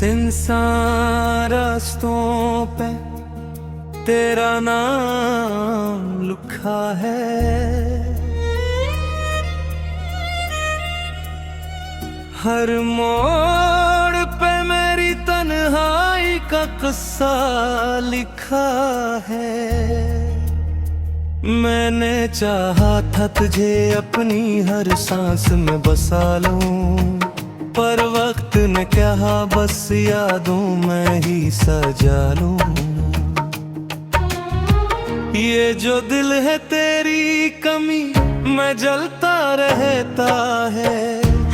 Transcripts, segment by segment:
इंसान रास्तों पे तेरा नाम लिखा है, हर मोड़ पे मेरी तन्हाई का किस्सा लिखा है। मैंने चाहा था तुझे अपनी हर सांस में बसा लूं, पर वक्त ने कहा बस यादों में ही सजा लूं। ये जो दिल है तेरी कमी में जलता रहता है,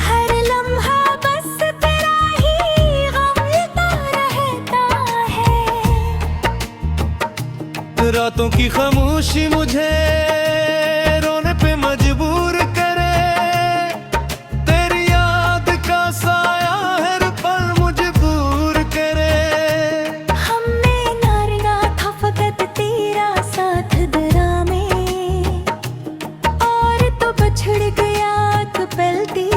हर लम्हा बस तेरा ही गम लेता रहता है। रातों की खामोशी मुझे रोने पे मजबूर करे, तेरी याद का साया हर पल मजबूर करे। हमें नारना था फकत तेरा साथ दरा में, और तो बछड़ गया तो पलती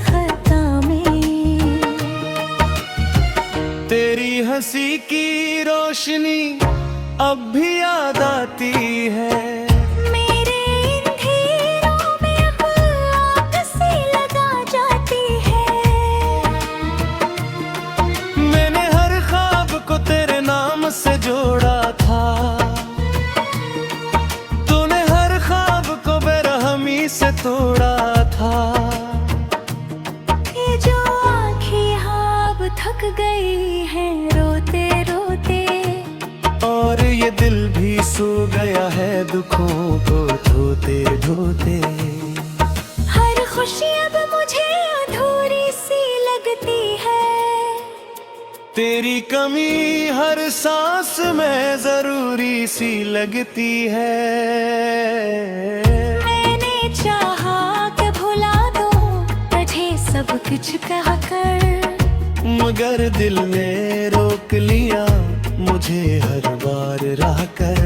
खता में। तेरी हंसी की रोशनी अब भी याद आती है, मेरे अंधेरों में अब आग सी लगा जाती है। मैंने हर ख्वाब को तेरे नाम से जोड़ा था, तूने हर ख्वाब को बेरहमी से तोड़ा था। ये जो आँखें अब थक गई हैं रोते रोते, और ये दिल भी सो गया है दुखों को धोते धोते। हर खुशी अब मुझे अधूरी सी लगती है, तेरी कमी हर सांस में जरूरी सी लगती है। मैंने चाहा कि भुला दो तुझे सब कुछ कहकर, मगर दिल ने रोक लिया मुझे हर बार राह कर।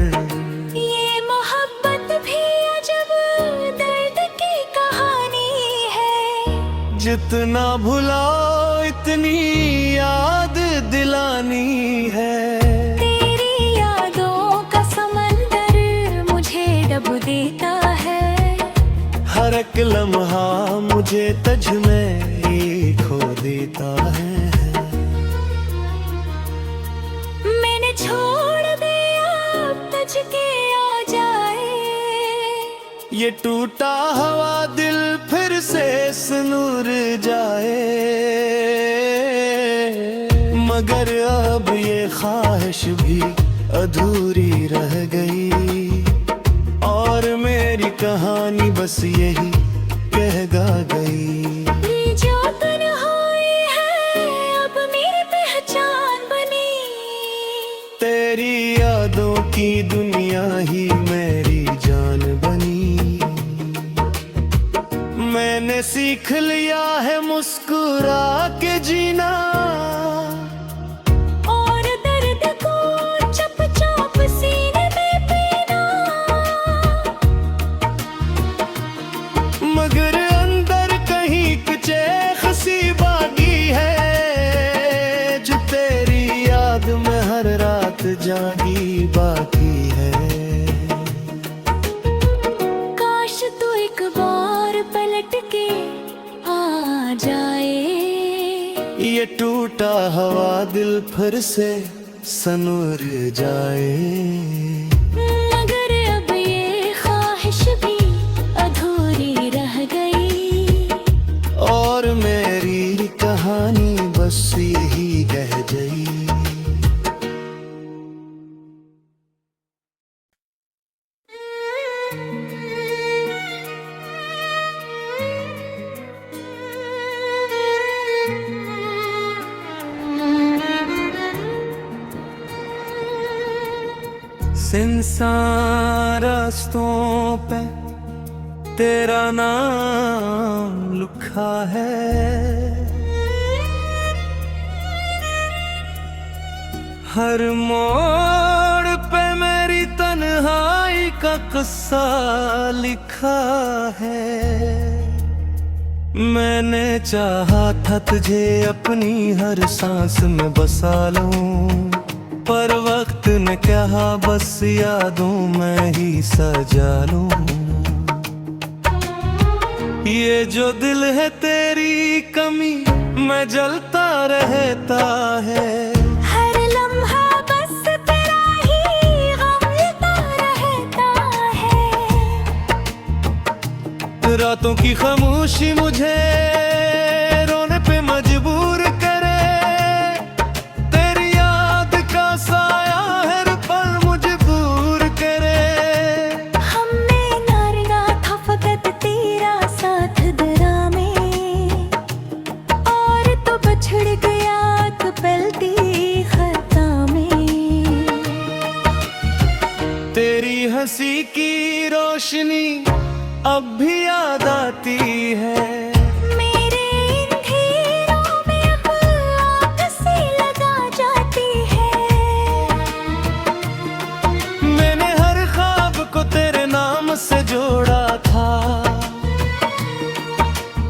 ये मोहब्बत भी अजब दर्द की कहानी है, जितना भुलाओ इतनी याद दिलानी है। तेरी यादों का समंदर मुझे डुबो देता है, हर एक लम्हा मुझे तुझ में ही खो देता है। मैंने छोड़ दिया अब तुझ के आ जाए, ये टूटा हुआ दिल फिर से सुनूर जाए, मगर अब ये ख्वाहिश भी अधूरी रह गई, और मेरी कहानी बस यही कह गा गई। ये जो तन्हाई है अब मेरी पहचान बनी, तेरी यादों की दुनिया ही मेरी जान बनी। मैंने सीख लिया है मुस्कुरा के जीना, और दर्द को चुपचाप सीने में पीना। मगर अंदर कहीं कुछ एक हंसी बाकी है, जो तेरी याद में हर रात जागी बाकी है। काश तू एक बार पलट के आ जाए, ये टूटा हुआ दिल फिर से सनूर जाए, मगर अब ये ख्वाहिश भी अधूरी रह गई, और मेरी कहानी बस यही रह गई। इंसान रास्तों पे तेरा नाम लिखा है, हर मोड़ पे मेरी तन्हाई का किस्सा लिखा है। मैंने चाहा था तुझे अपनी हर सांस में बसा लूं, पर वक्त ने कहा बस यादों में ही सजा लूं। ये जो दिल है तेरी कमी में जलता रहता है। हर लम्हा बस तेरा ही गम लेता रहता है। रातों की खामोशी मुझे रोने पे मजबूर करे। तेरी याद का साया हर पल मजबूर करे। हमने नारना था फकत तेरा साथ दरा में, और तो बछड़ गया तो पलती खता में। तेरी हंसी की रोशनी अब भी याद आती है। मेरे इन घेरों में अब आग सी लगा जाती है। मैंने हर ख्वाब को तेरे नाम से जोड़ा था।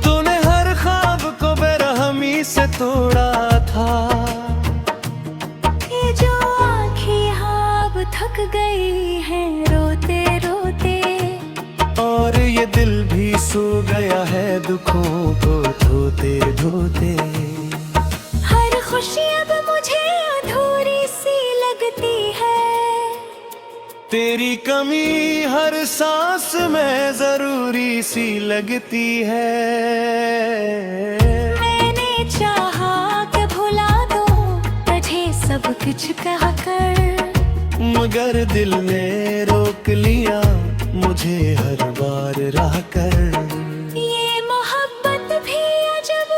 तूने हर ख्वाब को बेरहमी से तोड़ा था। ये जो आँखें अब थक गई हैं रोते रोते, और ये दिल भी सो गया है दुखों को धोते धोते। हर खुशी अब मुझे अधूरी सी लगती है। तेरी कमी हर सांस में जरूरी सी लगती है। मैंने चाहा कि भुला दूं तुझे सब कुछ कह कर, मगर दिल ने रोक लिया मुझे हर बार राह कर। ये मोहब्बत भी अजब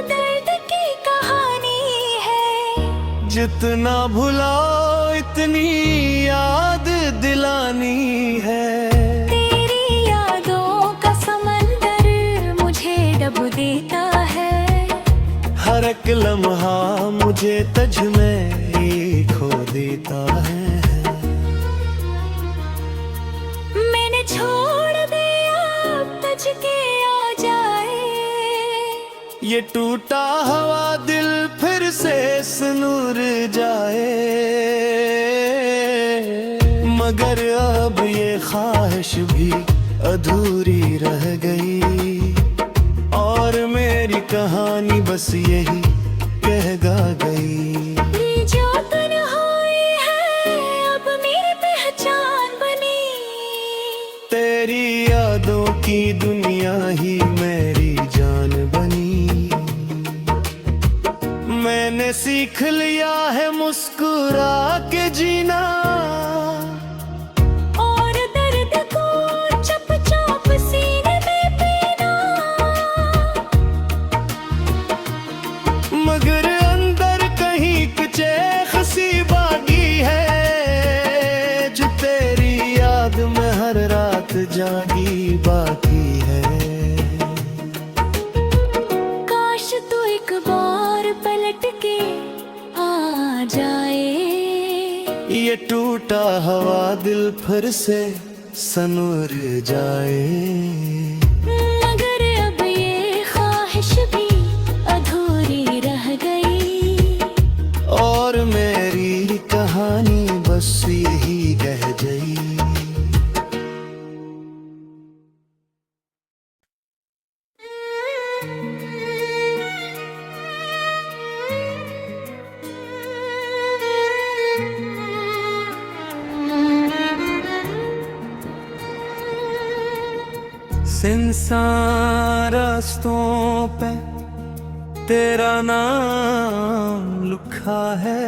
दर्द की कहानी है। जितना भुलाओ इतनी याद दिलानी है। तेरी यादों का समंदर मुझे डुबो देता है। हर एक लम्हा मुझे तुझ में ही खो देता है। मैंने छोड़ दिया अब तुझ के आ जाए। ये टूटा हुआ दिल फिर से सुनूर जाए। मगर अब ये ख्वाहिश भी अधूरी रह गई, और मेरी कहानी बस यही कह गा गई। जो तन्हाई है अब मेरी पहचान बनी। तेरी यादों की दुनिया ही मेरी जान बनी। मैंने सीख लिया है मुस्कुरा के जीना, और दर्द को चुप चाप सीने में पीना। मगर अंदर कहीं कुछ एक हंसी बाकी है, जो तेरी याद में हर रात जागी बाकी है। काश तू एक बार पलट के आ जाए। ये टूटा हुआ दिल फिर से सनूर जाए। मगर अब ये ख्वाहिश भी अधूरी रह गई, और मेरी कहानी बस यही रह गई। सिंसान रास्तों पे तेरा नाम लिखा है।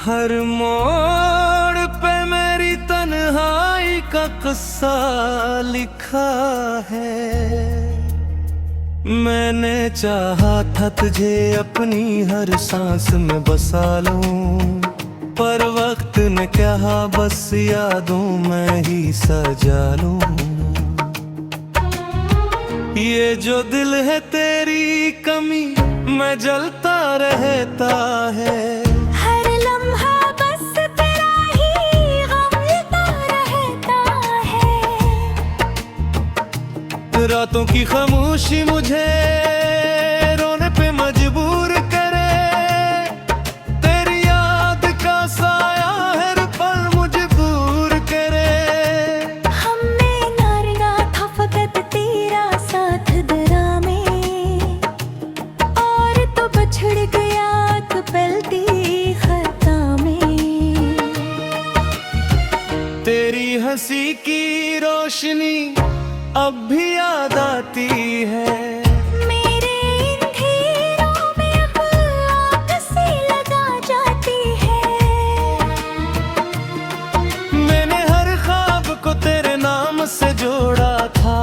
हर मोड़ पे मेरी तन्हाई का किस्सा लिखा है। मैंने चाहा था तुझे अपनी हर सांस में बसा लूं, पर वक्त ने कहा बस यादों में ही सजा लूं। ये जो दिल है तेरी कमी मैं जलता रहता है। हर लम्हा बस तेरा ही गम लेता रहता है। रातों की खामोशी मुझे रोने पे मजबूर करे। तेरी याद का साया हर पल मजबूर करे। हमने नारना था फकत तेरा साथ दरा में, और तो बछड़ गया तो पलटी खता में। तेरी हंसी की रोशनी अब भी याद आती है। मेरे इन घेरों में अब आग सी लगा जाती है। मैंने हर ख्वाब को तेरे नाम से जोड़ा था।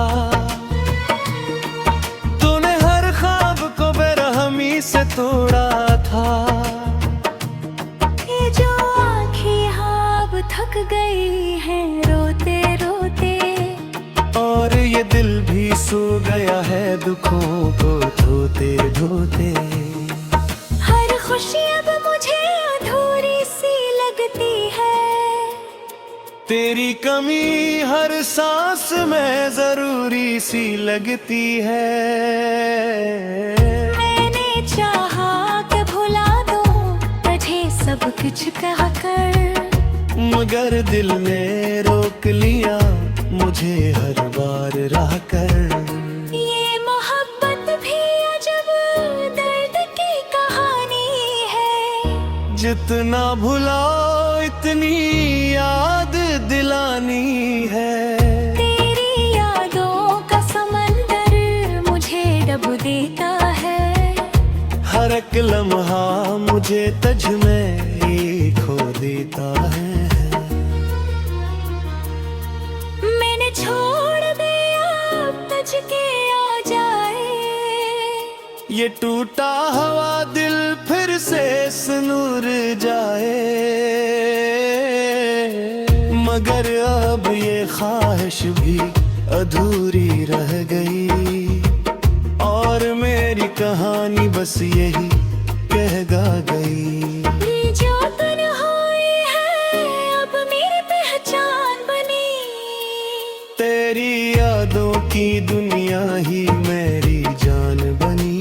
तूने हर ख्वाब को बेरहमी से तोड़ा था। ये जो आँखें अब थक गई हैं रोते रोते, और ये दिल भी सो गया है दुखों को धोते धोते। हर खुशी अब मुझे अधूरी सी लगती है। तेरी कमी हर सांस में जरूरी सी लगती है। मैंने चाहा कि भुला दूं तुझे सब कुछ कहकर, मगर दिल ने रोक लिया मुझे हर बार राह कर। ये मोहब्बत भी अजब दर्द की कहानी है। जितना भुलाओ इतनी याद दिलानी है। तेरी यादों का समंदर मुझे डुब देता है। हर एक लम्हा मुझे तुझ में ही खो देता है। मैंने छोड़ दिया अब तुझ के आ जाए। ये टूटा हुआ दिल फिर से सनूर जाए। मगर अब ये ख्वाहिश भी अधूरी रह गई, और मेरी कहानी बस यही कह गा गई। जो तन्हाई है अब मेरी पहचान बनी। तेरी यादों की दुनिया ही मेरी जान बनी।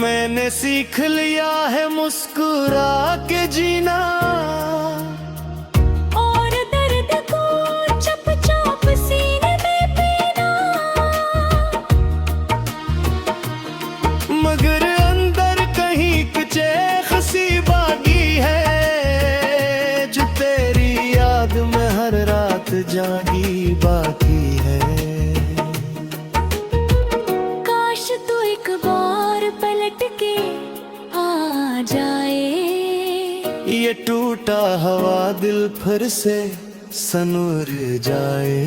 मैंने सीख लिया है मुस्कुरा के जीना, और दर्द को चुप चाप सीने में पीना। मगर अंदर कहीं कुछ हंसी बागी है, जो तेरी याद में हर रात जागी बाकी है। काश तू एक बार पलट के आ जाए। ये टूटा हुआ दिल फिर से सनूर जाए।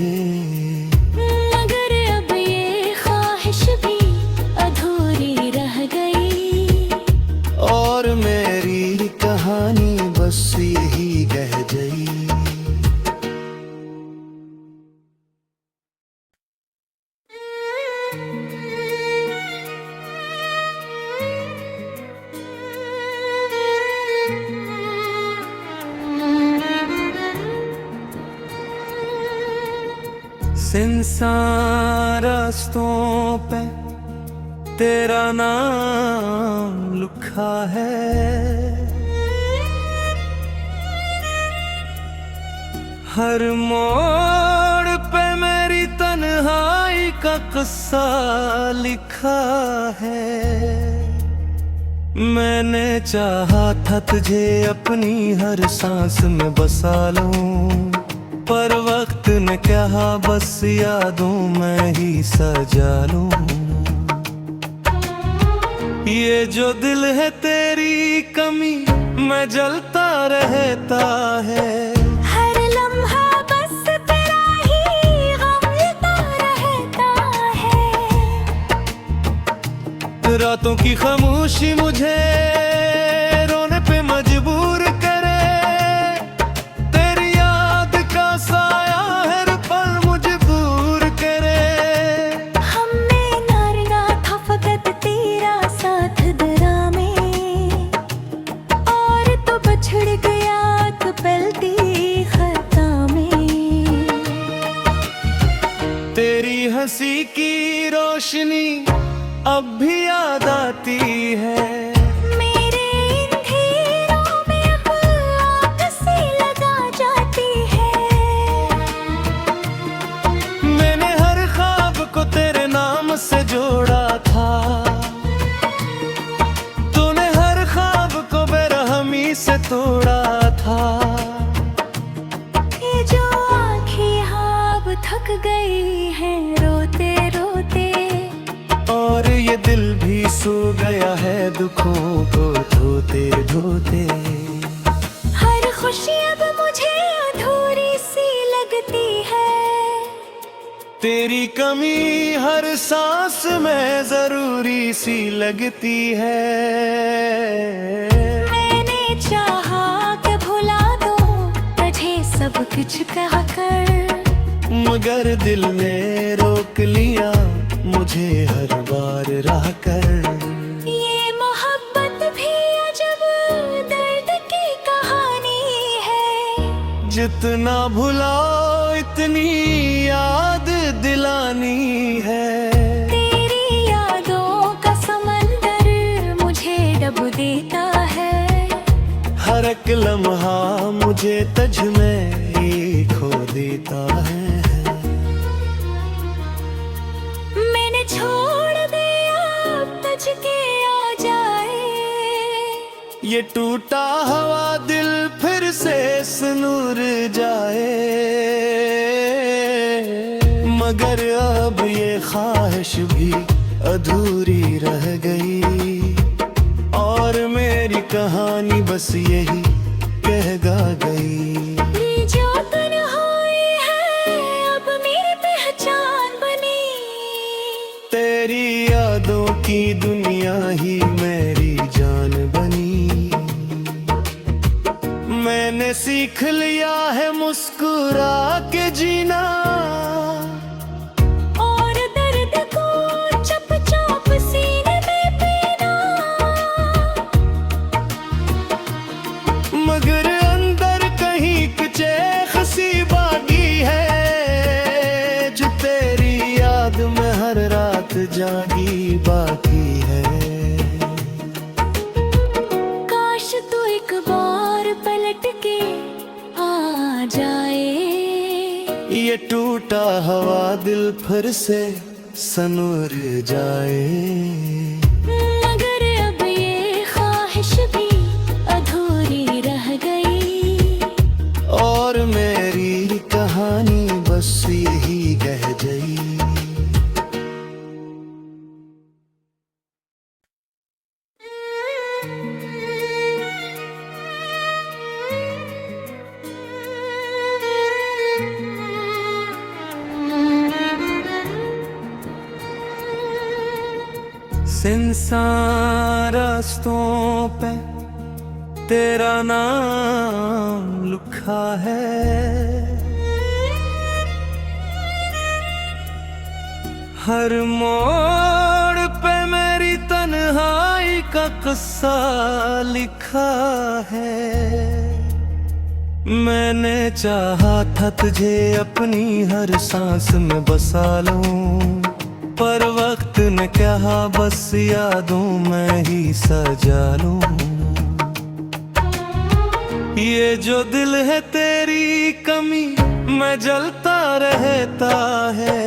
मगर अब ये ख्वाहिश भी अधूरी रह गई, और मेरी कहानी बस यही कह गई। सिंसान रास्तों पे तेरा नाम लिखा है। हर मोड़ पे मेरी तन्हाई का किस्सा लिखा है। मैंने चाहा था तुझे अपनी हर सांस में बसा लूं, पर वक्त ने कहा बस यादों में ही सजा लूं। ये जो दिल है तेरी कमी में जलता रहता है। हर लम्हा बस तेरा ही गम लेता रहता है। रातों की खामोशी मुझे रोने पे मजबूर करे। तेरी याद का साया हर पल मजबूर करे। हमने नारना था फकत रोशनी अब भी याद आती है। मेरे अंधेरों में अब आग सी लगा जाती है। मैंने हर ख्वाब को तेरे नाम से जोड़ा था, तूने हर ख्वाब को बेरहमी से तोड़ा था। ये जो आँखें अब थक गई हैं रोते रोते, और ये दिल भी सो गया है दुखों को धोते धोते। हर खुशी अब मुझे अधूरी सी लगती है। तेरी कमी हर सांस में जरूरी सी लगती है। मैंने चाहा कि भुला दो तुझे सब कुछ कहकर, मगर दिल ने रोक लिया मुझे हर बार राह कर। ये मोहब्बत भी अजब दर्द की कहानी है। जितना भुलाओ इतनी याद दिलानी है। तेरी यादों का समंदर मुझे डुबो देता है। हर एक लम्हा मुझे तुझ में ही खो देता है। मैंने छोड़ दिया अब तुझ के आ जाए। ये टूटा हुआ दिल फिर से सुनूर जाए, मगर अब ये ख्वाहिश भी अधूरी रह गई। और मेरी कहानी बस यही कह गा गई। जो तन्हाई है अब मेरी पहचान बनी। तेरी यादों की दुनिया ही मेरी जान बनी। मैंने सीख लिया है मुस्कुरा के जीना, और दर्द को चुपचाप सीने में पीना। मगर अंदर कहीं कुछ हंसी बाकी है, जो तेरी याद में हर रात जागी बाकी है। काश तू एक बार पलट के आ जाए। ये टूटा हुआ दिल फिर से सनूर जाए, मगर अब ये ख्वाहिश भी अधूरी रह गई। और मेरी कहानी बस यही कह गई। सिंसान रास्तों पे तेरा नाम लिखा है। हर मोड़ पे मेरी तन्हाई का किस्सा लिखा है। मैंने चाहा था तुझे अपनी हर सांस में बसा लूं, पर वक्त ने कहा बस यादों में ही सजा लूं। ये जो दिल है तेरी कमी में जलता रहता है।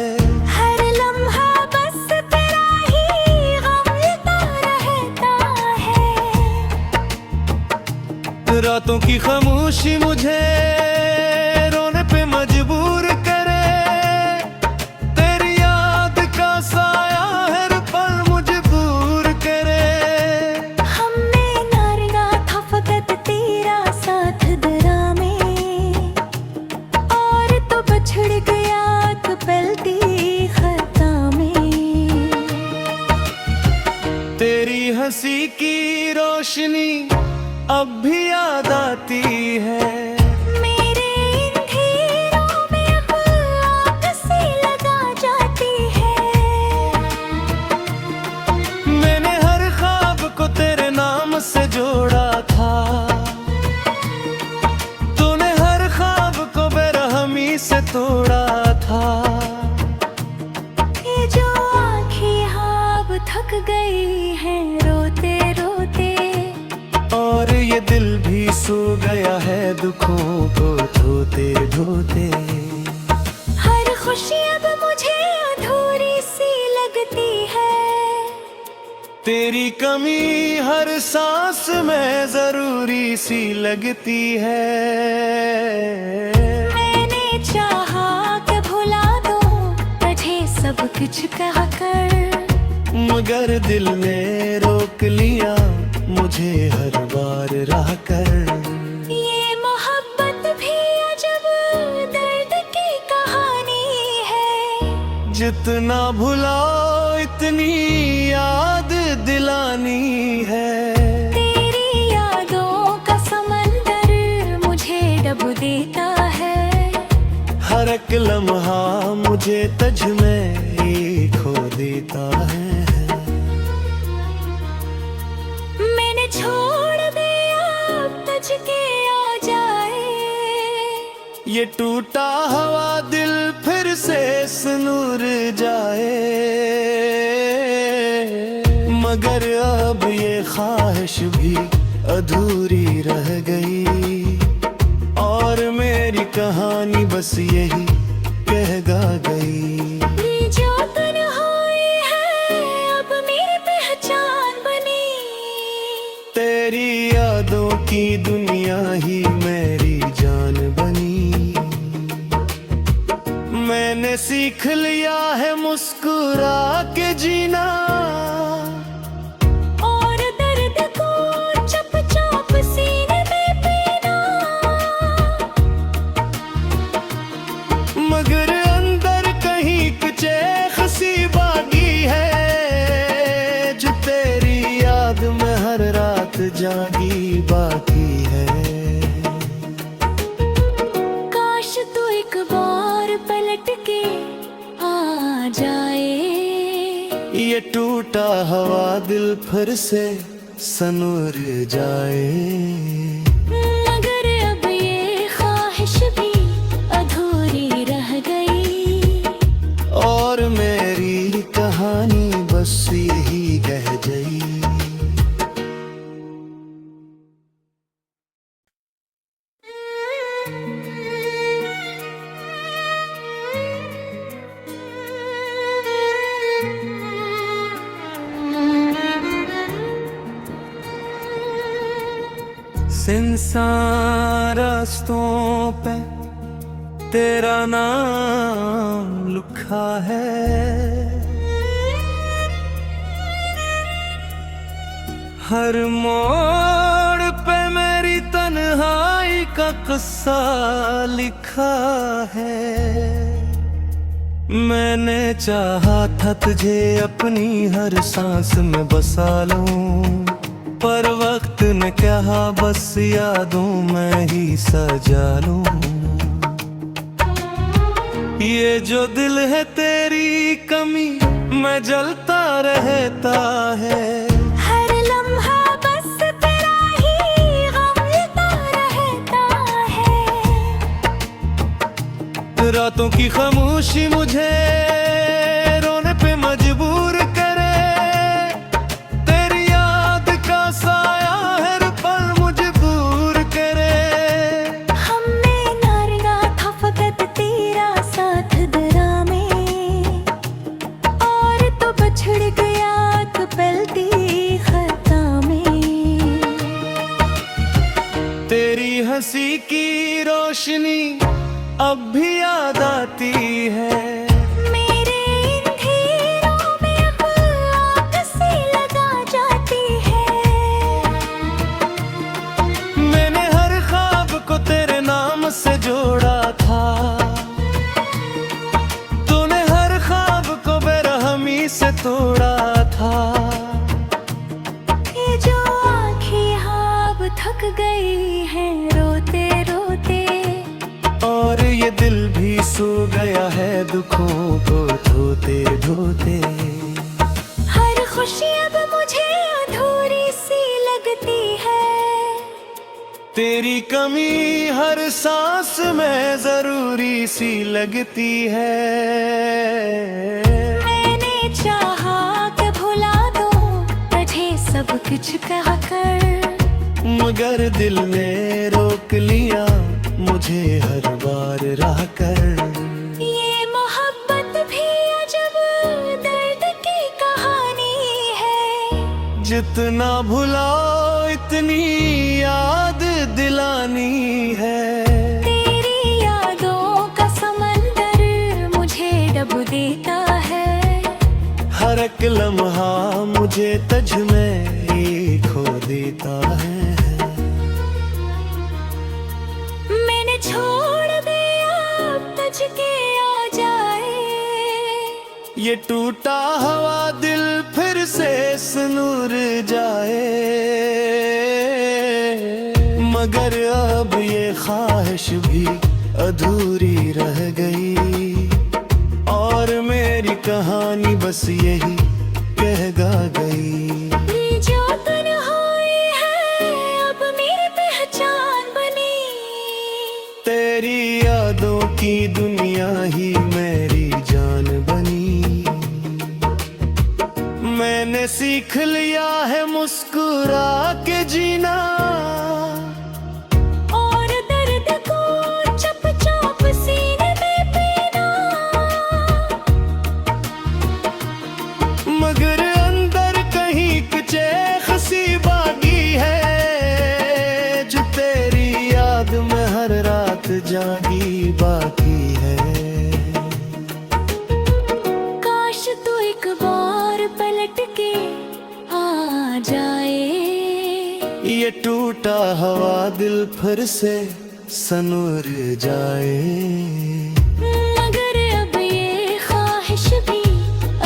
हर लम्हा बस तेरा ही गम लेता रहता है। रातों की खामोशी मुझे रोने पे मजबूर करे। तेरी याद का साया हर पल मजबूर करे। हमने नारना था फकत तेरा साथ दरा में, और तो बछड़ गया तो पलती खता में। तेरी हंसी की रोशनी अब भी याद आती है। मेरे अंधेरों में अब आग सी लगा जाती है। मैंने हर ख्वाब को तेरे नाम से जोड़ा था, तूने हर ख्वाब को बेरहमी से तोड़ा था। ये जो आँखें गई है रोते रोते, और ये दिल भी सो गया है दुखों को धोते धोते। हर खुशी अब मुझे अधूरी सी लगती है, तेरी कमी हर सांस में जरूरी सी लगती है। मैंने चाहा कि भुला दो तुझे सब कुछ कहकर, मगर दिल ने रोक लिया मुझे हर बार राह कर। ये मोहब्बत भी अजब दर्द की कहानी है, जितना भुलाओ इतनी याद दिलानी है। तेरी यादों का समंदर मुझे डुबो देता है, हर एक लम्हा मुझे तुझ में ही खो देता है। मैंने छोड़ दिया अब तुझके आ जाए, ये टूटा हुआ दिल फिर से सुनूर जाए, मगर अब ये ख्वाहिश भी अधूरी रह गई, और मेरी कहानी बस यही कह गा गई। जो तन्हाई है अब मेरी पहचान बनी, तेरी यादों की दुनिया ही मेरी जान बनी। मैंने सीख लिया है मुस्कुरा के जीना, और दर्द को चुपचाप सीने में पीना, मगर अंदर कहीं कुछ एक हंसी बाकी है, जो तेरी याद में हर रात जागी बाकी है। काश तू एक बार पलट के आ जाए, ये टूटा हुआ दिल फिर से सनूर जाए, मगर अब ये ख्वाहिश भी अधूरी रह गई, और मेरी कहानी बस यही कह गई। सिंसार रास्तों पे तेरा नाम लिखा है, हर मोड़ पे मेरी तन्हाई का किस्सा लिखा है। मैंने चाहा था तुझे अपनी हर सांस में बसा लूं, पर वक्त ने कहा बस यादों में ही सजा लूं। ये जो दिल है तेरी कमी में जलता रहता है, हर लम्हा बस तेरा ही गम लेता रहता है। रातों की खामोशी मुझे रोने पे मजबूर करे, तेरी याद का साया हर पल मुझे दूर करे। हमने नारगा था फकत तेरा साथ दरा में, और तो बछड़ गया तो पलती खता में। तेरी हंसी की रोशनी अब भी याद आती है, मेरे इन घेरों में अब आग सी लगा जाती है। मैंने हर ख्वाब को तेरे नाम से जोड़ा था, तूने हर ख्वाब को बेरहमी से तोड़ा था। ये जो आँखें अब थक गई हैं रोते रोते, और ये दिल भी सो गया है दुखों को धोते धोते। हर खुशी अब मुझे अधूरी सी लगती है, तेरी कमी हर सांस में जरूरी सी लगती है। मैंने चाहा कि भुला दो कुछ कहा कर, मगर दिल ने रोक लिया मुझे हर बार राह कर। ये मोहब्बत भी अजब दर्द की कहानी है, जितना भुलाओ इतनी याद दिलानी है। तेरी यादों का समंदर मुझे डुबो देता है, हर एक लम्हा मुझे तुझ में ही खो देता है। मैंने छोड़ दिया अब तुझ के आ जाए, ये टूटा हुआ दिल फिर से सुनूर जाए, मगर अब ये ख्वाहिश भी अधूरी रह गई, और मेरी कहानी बस यही कह गा गई। जो तन्हाई है अब मेरी पहचान बनी, तेरी यादों की दुनिया ही मेरी जान बनी। मैंने सीख लिया है मुस्कुरा के जीना, और दर्द को चुपचाप सीने में पीना, मगर अंदर कहीं कुछ हंसी बाकी है, जो तेरी याद में हर रात जागी बाकी है। काश तू एक बार पलट के आ जाए, ये टूटा हुआ दिल फिर से सनूर जाए, मगर अब ये ख्वाहिश भी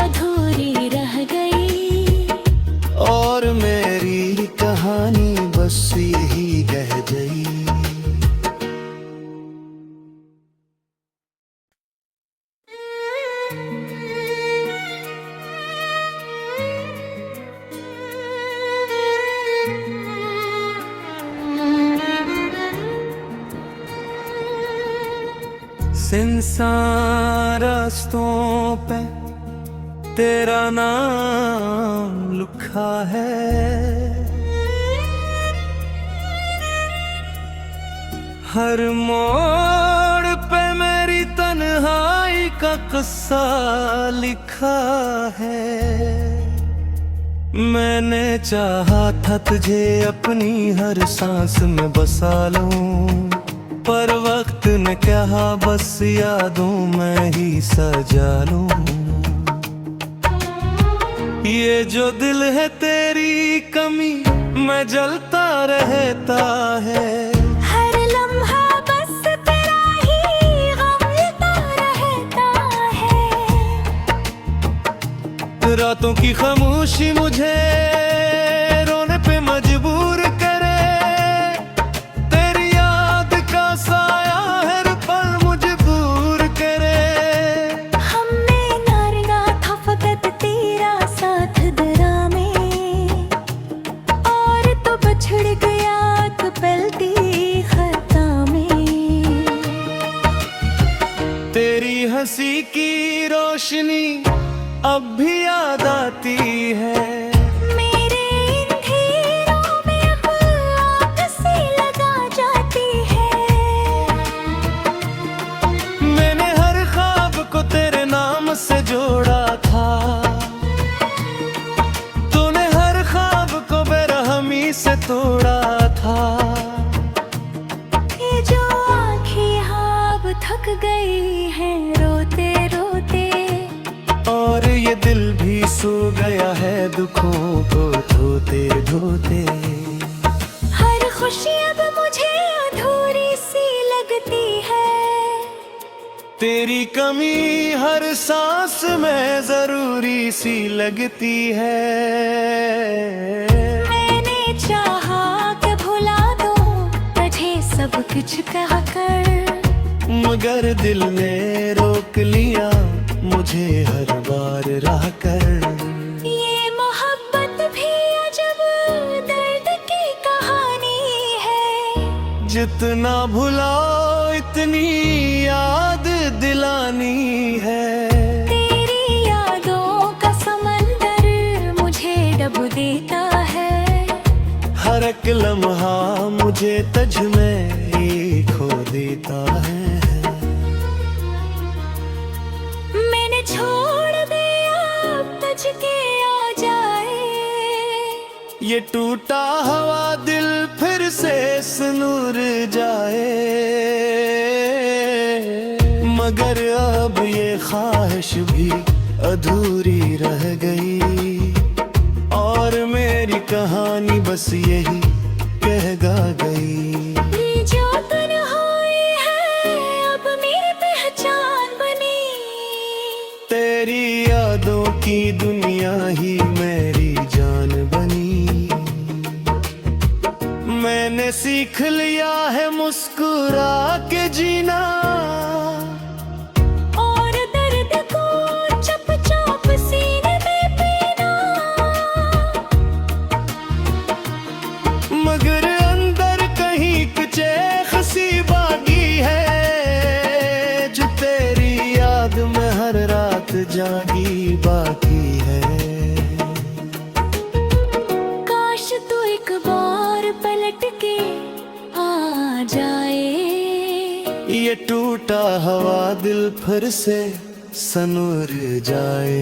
अधूरी रह गई, और मेरी कहानी बस यही रह गई। सिंसान रास्तों पे तेरा नाम लिखा है, हर मोड़ पे मेरी तन्हाई का किस्सा लिखा है। मैंने चाहा था तुझे अपनी हर सांस में बसा लूं, पर वक्त ने कहा बस यादों में ही सजा लूं। ये जो दिल है तेरी कमी में जलता रहता है, हर लम्हा बस तेरा ही गम लेता रहता है। रातों की खामोशी मुझे रोने पे मजबूर करे, तेरी याद का साया हर पल मजबूर करे। हमने नारना था फकत तेरा साथ दरा में, और तो बछड़ गया तो पलती खता में। तेरी हंसी की रोशनी अब भी याद आती है, मेरे इन घेरों में अब आग सी लगा जाती है। मैंने हर ख्वाब को तेरे नाम से जोड़ा था, तूने हर ख्वाब को बेरहमी से तोड़ा था। ये जो आँखें अब थक गई हैं रोते रोते, और ये दिल भी सो गया है दुखों को धोते धोते। हर खुशी अब मुझे अधूरी सी लगती है, तेरी कमी हर सांस में जरूरी सी लगती है। मैंने चाहा कि भुला दूं तुझे सब कुछ कहा कर, मगर दिल ने रोक लिया मुझे हर बार राह कर। ये मोहब्बत भी अजब दर्द की कहानी है, जितना भुलाओ इतनी याद दिलानी है। तेरी यादों का समंदर मुझे डुबो देता है, एक लम्हा मुझे तुझ में ही खो देता है। मैंने छोड़ दिया अब तुझके आ जाए, ये टूटा हुआ दिल फिर से सनूर जाए। मगर अब ये ख्वाहिश भी अधूरी रह गई, और मेरी कहानी बस यही कह गा गई। ये जो तन्हाई है अब मेरी पहचान बनी, तेरी यादों की दुनिया ही मेरी जान बनी। मैंने सीख लिया है मुस्कुरा के जीना, और दर्द को चुपचाप सीने में पीना। मगर अंदर कहीं कुछ एक हंसी बाकी है, जो तेरी याद में हर रात जागी बाकी है। काश तू एक बार पलट के आ जाए, ये टूटा हुआ दिल फिर से सनूर जाए।